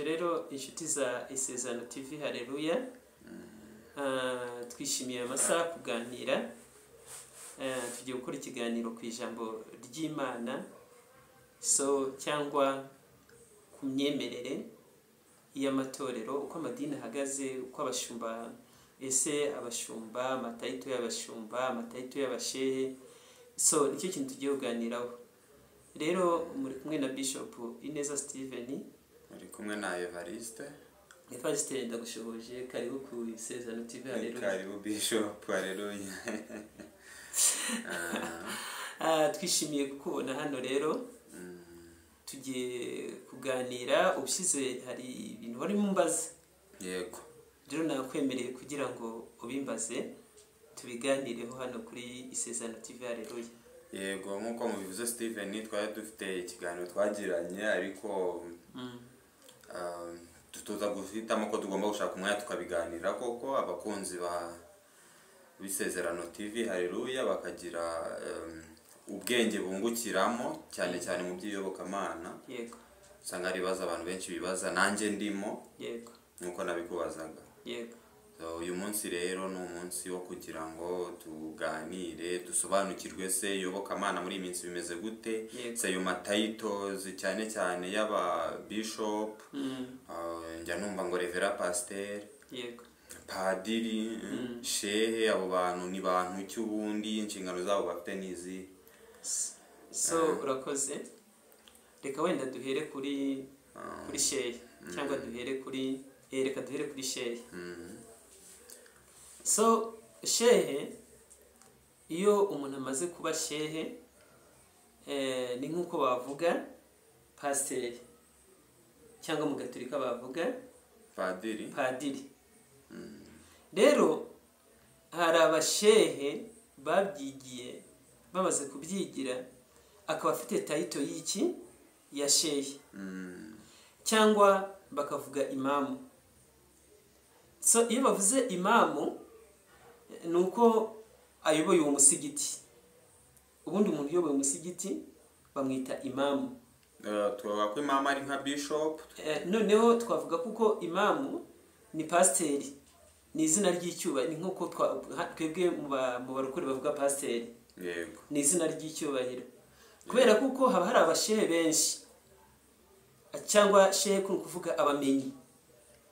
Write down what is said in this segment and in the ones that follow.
turabasuhuje rero inshuti za Isezerano TV. Haleluya. Twishimiye amasaha kuganira, tugiye gukora ikiganiro ku ijambo ry'Imana cyangwa ku myemerere y'amatorero, uko amadini ahagaze, uko abashumba, ese abashumba, amatayito y'abashumba, amatayito y'abashehe. Nicyo kintu tugiye kuganiraho. Rero muri kumwe na Bishop Ineza Steven, muri kumwe na Evariste. Evariste ndagushoboje, karibu ku Isezerano TV. Haleluya. Karibu Bishop. Haleluya. Twishimiye kukubona hano rero. Tugiye kuganira, ubushize hari ibintu wari mumbaza. Yego. Rero nakwemereye kugira ngo ubimbaze tubiganireho hano kuri Isezerano TV. Haleluya. Yego, nkuko mubivuze Steven, twari dufite ikiganiro twagiranye, ariko tuza guhitamo ko tugomba gushaka umwanya tukabiganira koko abakunzi ba Isezerano TV. Haleluya, bakagira ubwenge bungukiramo cyane cyane mu by'iyobokamana. Yego. Usanga ari ibibazo abantu benshi bibaza, nanjye ndimo. Yego. Nkuko nabikubazaga. Yego. Uyu munsi rero ni umunsi wo kugira ngo tuganire, dusobanukirwe se iyobokamana muri iyi minsi bimeze gute. Se ayo matitles cyane cyane y'aba bishop, njya numva ngo revera pasteur, yego, padiri, shehe, abo bantu ni bantu cy'ubundi, inshingano zabo bafite nizi. Urakoze. Reka wenda duhere kuri shehe, cyangwa duhere kuri shehe. Shehe, iyo umuntu amaze kuba shehe, ni nk'uko bavuga pasiteri, cyangwa mu Gatolika bavuga padiri. Rero hari abashehe babyigiye, bamaze kubyigira, akaba afite tayito y'iki ya shehe, cyangwa bakavuga imamu. Iyo bavuze imamu, ni uko ayoboye uwo musigiti. Ubundi umuntu uyoboye umusigiti bamwita imamu. Twavuga ko imamu ari nka bishop. Noneho twavuga kuko imamu ni pasiteri, ni izina ry'icyubahiro. Ni nk'uko twebwe mu barokore bavuga pasiteri. Yego. Ni izina ry'icyubahiro. Kubera kuko haba hari abashehe benshi, cyangwa shehe ni ukuvuga abamenyi.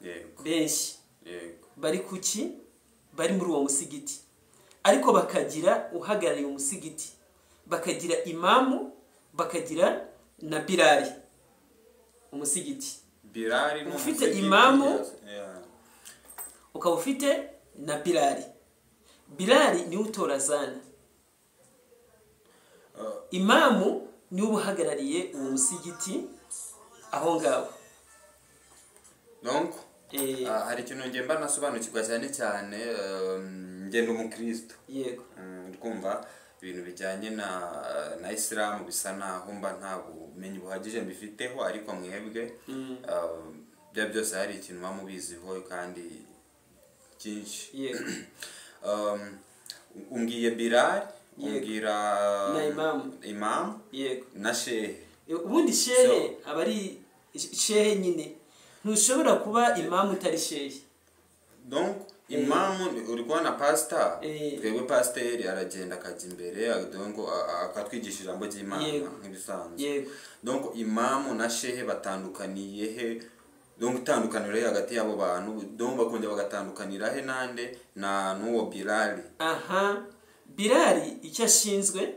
Yego. Benshi. Yego. Bari kuki? Bari muri uwo musigiti. Ariko bakagira uhagarariye umusigiti, bakagira imamu, bakagira na Bilali. Umusigiti, Bilali ni ufite imamu, ukaba ufite na Bilali. Bilali ni utora azana. Imamu ni ubuhagarariye uwo musigiti aho ngaho. Donc hari ikintu ngenda nasobanukirwa cyane ngenda umukristo. Yego. Twumva ibintu bijyanye na Islam bisa naho mba nta bumenyi buhagije mbifiteho, ariko mwebwe byose hari ikintu bamubiziho kandi cyinshi. Yego. Umbwiye Bilali, umbwira na imam, yego, na shehe. Ubundi shehe aba ari shehe nyine. Ntushobora kuba imamu utari shehe. Donc imamu uri kubona pastor, twebwe pasiteri aragenda akajya imbere akatwigisha ijambo ry'Imana nk'ibisanzwe. Yego. Donc imamu na shehe batandukaniye he? Donc itandukaniro riri hagati y'abo bantu, donc bakongera bagatandukanira he nande na n'uwo Bilali? Bilali icyo ashinzwe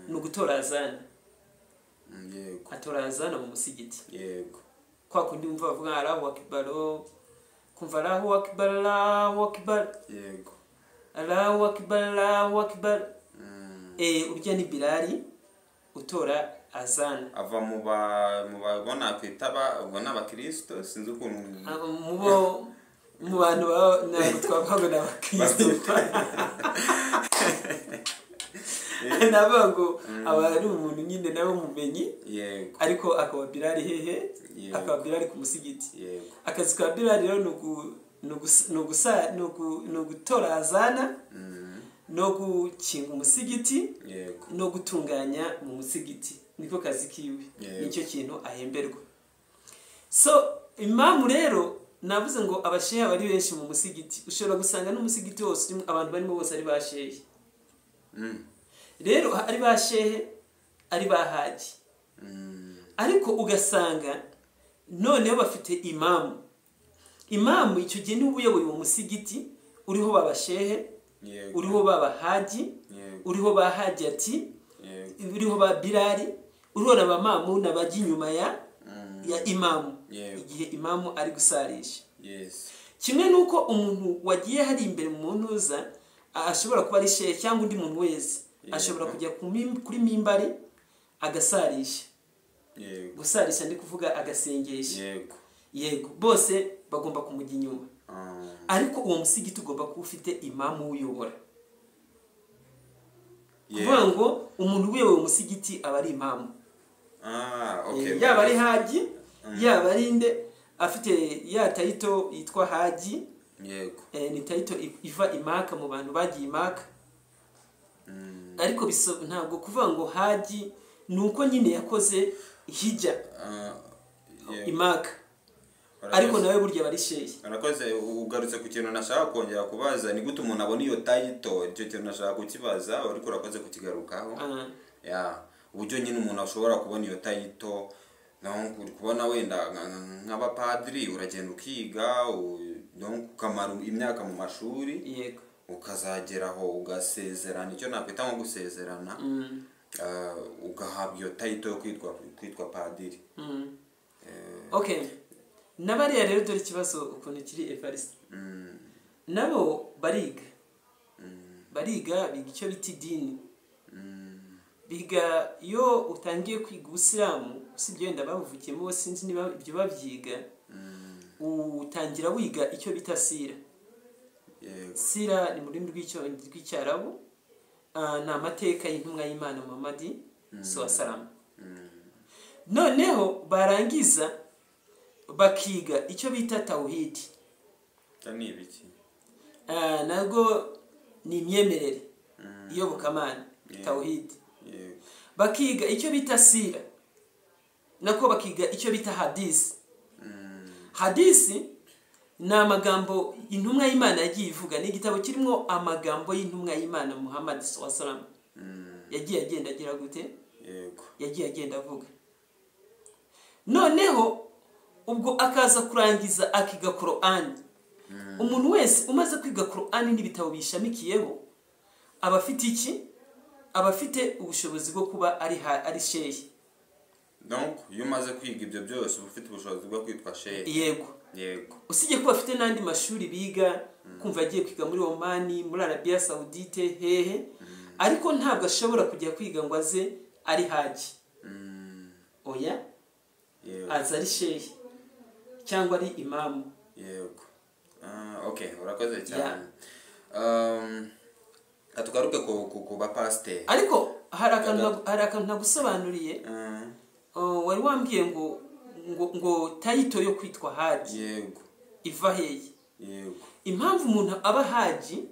ni ugutora azana. Yego. Atora azana mu musigiti. Yego. Kwa kundi umva bavuga Allahu Akbar, kumva Allahu Akbar, Allahu Akbar. Yego. Allahu Akbar, Allahu Akbar. Urya ni Bilali utora azana. Ava mu babona kwitaba ubwo n'abakristo, sinzi ukuntu mu bantu ntabwo twavuga n'abakristo. Nabango aba ari umuntu nyine nawe mumenyi. Yego. Ariko akaba Bilali hehe? Akaba Bilali ku musigiti. Yego. Akazi ka Bilali rero no gutora azana, no gukinga umusigiti, no gutunganya mu musigiti. Niko kazi kiwe. Nicyo kintu ahemberwa. imamu rero navuze ngo abashehe bari benshi mu musigiti, ushobora gusanga n'umusigiti wose abantu barimo bose ari bashehe. Rero ari bashehe ari bahaji, ariko ugasanga noneho bafite imamu icyo gihe ni ubuyoboye mu musigiti, uriho babashehe, uriho babahaji, uriho bahajati, uriho ba Bilali, uriho n'abamamu n'abajya inyuma ya imamu igihe imamu ari gusarisha. Kimwe nuko umuntu wagiye hari imbere mu ntuza ashobora kuba ari shehe cyangwa undi muntu wese ashobora kujya kuri mimbari agasarisha. Gusarisha ndi kuvuga agasengesha. Yego bose bagomba kumujya inyuma. Ariko uwo musigiti ugomba kuba ufite imamu uyobora. Kuvuga ngo umuntu uyoboye umusigiti aba ari imamu. Yaba ari haji, yaba ari nde afite ya tayito yitwa haji. Ni tayito iva imaka mu bantu bagiye imaka. Ariko ntabwo kuvuga ngo haji nuko nyine yakoze hijja imaka. Ariko nawe burya bari shehe. Arakoze ugarutse ku kintu nashaka kongera kubaza, ni gute umuntu abona iyo tayito? Icyo kintu nashaka kukibaza ariko urakoze kukigarukaho. Uburyo nyine umuntu ashobora kubona iyo tayito, uri kubona wenda nk'abapadiri uragenda ukiga, ukamara imyaka mu mashuri, ukazageraho ugasezerana, icyo nakwita nko gusezerana, ugahabwa iyo tayito yo kwitwa padiri. N'abariya rero dore ikibazo ukuntu kiri Evariste. Nabo bariga biga icyo bita idini. Biga iyo utangiye kwiga Ubusilamu, usibye wenda babuvukiyemo sinzi niba ibyo babyiga, utangira wiga icyo bita sira. Sira ni mu rurimi rw'icyarabu, ni amateka y'intumwa y'Imana Muhammad SAW. Noneho barangiza bakiga icyo bita tawhid. Ni ibiki? Nago ni imyemerere iyobokamana, tawhid. Bakiga icyo bita sira, nako bakiga icyo bita hadisi. Hadisi ni amagambo intumwa y'Imana yagiye ivuga, ni igitabo kirimo amagambo y'intumwa y'Imana Muhammad SAW. Yagiye agenda agira gute? Yagiye agenda avuga. Noneho ubwo akaza kurangiza akiga Qur'an. Umuntu wese umaze kwiga Qur'an n'ibitabo bishamikiyeho aba afite iki? Aba afite ubushobozi bwo kuba ari shehe. Donc iyo umaze kwiga ibyo byose uba ufite ubushobozi bwo kwitwa shehe. Yego. Usibye ko bafite n'andi mashuri biga, kumva agiye kwiga muri Oman, muri Arabia Saudite, hehe, ariko ntabwo ashobora kujya kwiga ngo aze ari haji. Oya, aza ari shehe cyangwa ari imamu. Urakoze cyane. Atugaruke ku bapasiteri. Ariko hari akantu nagusobanuriye. Wari wambwiye ngo tayito yo kwitwa haji iva hehe? Impamvu umuntu aba haji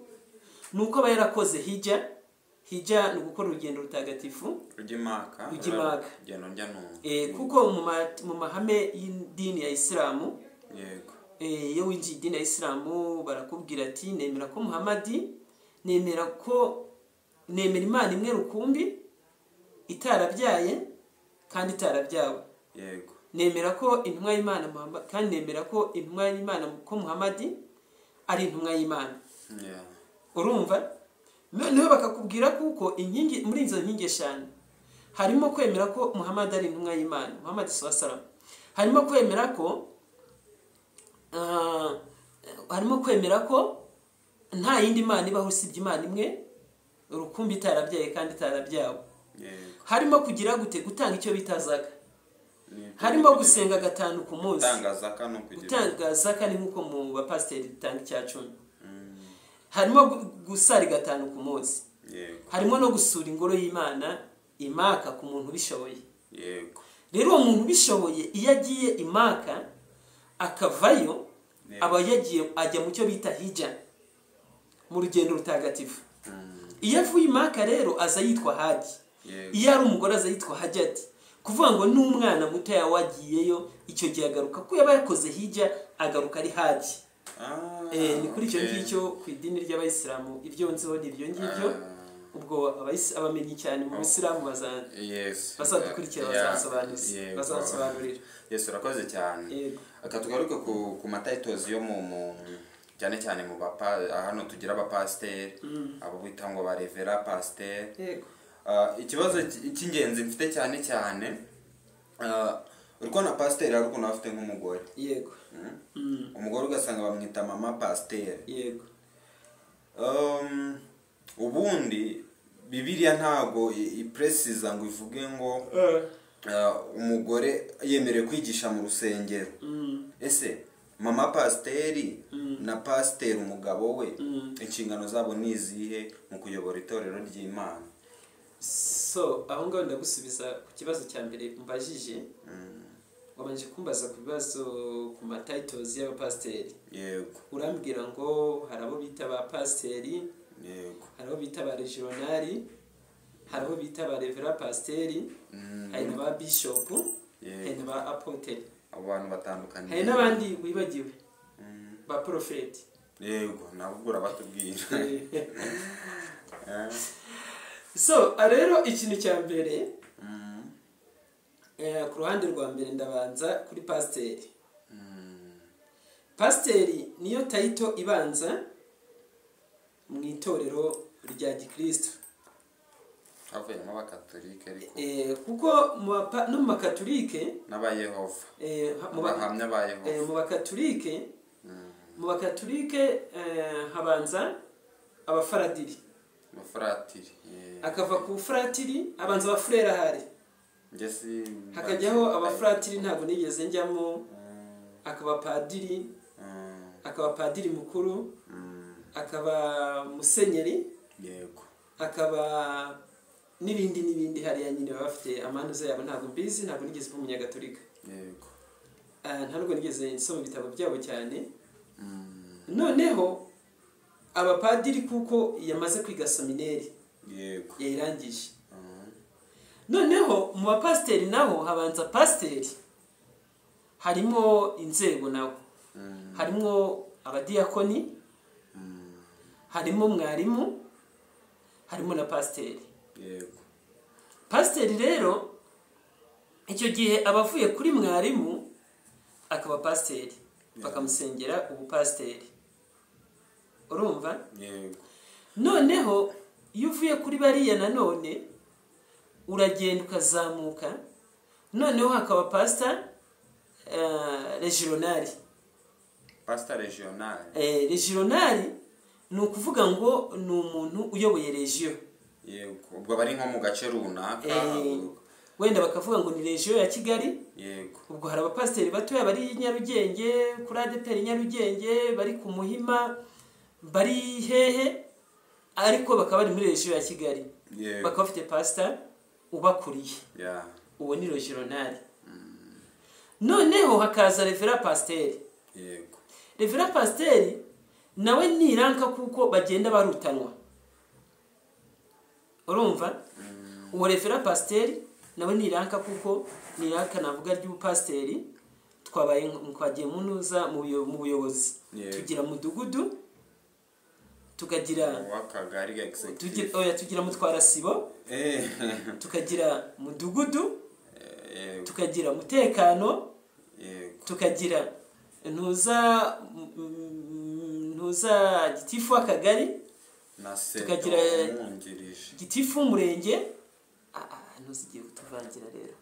nuko aba yarakoze hijja. Hijja ni ugukora urugendo rutagatifu rujimaka. Kuko mu mahame y'idini ya Isilamu, iyo winjiye idini ya Isilamu barakubwira ati nemera ko Muhammad, nemera Imana imwe rukumbi itarabyaye kandi itarabyawe. Nemera ko intumwa y'Imana Muhammad, kandi nemera ko intumwa y'Imana ko Muhammad ari intumwa y'Imana. Urumva? Noneho bakakubwira kuko inkingi muri izo nkingi eshanu harimo kwemera ko Muhammad ari intumwa y'Imana, Muhammad SAW. Harimo kwemera ko nta yindi Mana ibaho usibye Imana imwe rukumbi itarabyaye kandi itarabyawe. Harimo kugira gutanga icyo bita zaka. Harimo gusenga gatanu ku munsi. Gutanga zaka ni nkuko mu bapasiteri dutanga icya 10. Harimo gusari gatanu ku munsi. Harimo no gusura ingoro y'Imana imaka ku muntu bishoboye. Rero uwo muntu bishoboye iyo agiye imaka akavayo, aba yagiye ajya mu cyo bita hijja, mu rugendo rutagatifu. Iyo avuye imaka rero aza yitwa haji. Iyo ari umugore aza yitwa hajati. kuvuga ngo n'umwana muto yawagiyeyo icyo gihe agaruka ko yaba yakoze hijja agaruka ari haji. Ni kuri icyo ngicyo ku idini ry'abayisilamu ibyo nziho n'ibyo ngibyo. Ubwo abamenyi cyane mu Isilamu bazadukurikira bazasobanurira. Yes, urakoze cyane. Akatugaruka ku matitles yo mu cyane cyane mu hano tugira abapasiteri abo bita ngo ba revera pasiteri. Ikibazo cy'ingenzi mfite cyane uriko na pasiteri ari ukuntu afite nk'umugore. Yego. Umugore ugasanga bamwita mama pasiteri. Yego. Ubundi Bibiliya ntago ipresiza ngo ivuge ngo umugore yemerewe kwigisha mu rusengero. Ese mama pasiteri na pasiteri umugabo we inshingano zabo ni izihe mu kuyobora itorero ry'Imana? So aho ngaho ndagusubiza ku kibazo cya mbere mbajije. Wabanje kumbaza ku bibazo ku matitles y'abapasiteri. Yego. Urambwira ngo hari abo bita ba pasiteri. Yego. Hari abo bita ba regionali, hari abo bita ba revera pasiteri, hari n'aba bishop, hari n'aba apotre. Abo bantu batandukanye. Hari n'abandi wibagiwe ba profeti. Yego, nabwo batubwira. So rero ikintu cya mbere ku ruhande rwa mbere ndabanza kuri pasiteri. Pasiteri niyo title ibanza mu itorero rya Gikristo. Havuyemo abakatolike ariko kuko no mu bakatolike n'abayehova bahamya abayehova mu bakatolike habanza abafaradiri. Akava ku furatiri abanza abafurera hari. Hakajyaho abafuratiri ntabwo nigeze njyamo. Akaba padiri, akaba padiri mukuru, akaba musenyeri. Yego. Akaba n'ibindi hariya nyine bafite amanuza yabo ntabwo mbizi, ntabwo nigeze mu munyagatolika. Yego. Ntabwo nigeze nsoma ibitabo byabo cyane. Noneho abapadiri kuko yamaze kwiga seminari. Yego. Yayirangije. Noneho mu bapasiteri naho habanza pasiteri. Harimo inzego naho. Harimo abadiyakoni. Harimo mwarimu. Harimo na pasiteri. Yego. Pasiteri rero icyo gihe abavuye kuri mwarimu akaba pasiteri bakamusengera ubupasiteri. Urumva? Yego. Noneho iyo uvuye kuri bariya nanone uragenda ukazamuka. Noneho hakaba pastor regionali. Pastor regionali. Regionali ni ukuvuga ngo ni umuntu uyoboye region. Yego. Ubwo bari nko mu gace runaka. Wenda bakavuga ngo ni region ya Kigali. Yego. Ubwo hari abapasiteri batoya bari Nyarugenge, kuri ADPR Nyarugenge, bari ku Muhima, bari hehe, ariko bakaba bari muri region ya Kigali. Yego. Bakaba bafite pastor ubakuriye. Yeah. Uwo ni regionali. Noneho hakaza revera pasiteri. Yego. Revera pasiteri nawe niranka kuko bagenda barutanwa. Urumva? Uwo revera pasiteri nawe niranka kuko niranka navuga ry'ubupasiteri twagiye munuza mu buyobozi. Tugira mudugudu, tukagira wakagari executive, tugira mutwara sibo, tukagira mudugudu, tukagira mutekano, tukagira ntuza gitifu akagari, tukagira gitifu umurenge. Ntuzigiye kutuvangira rero.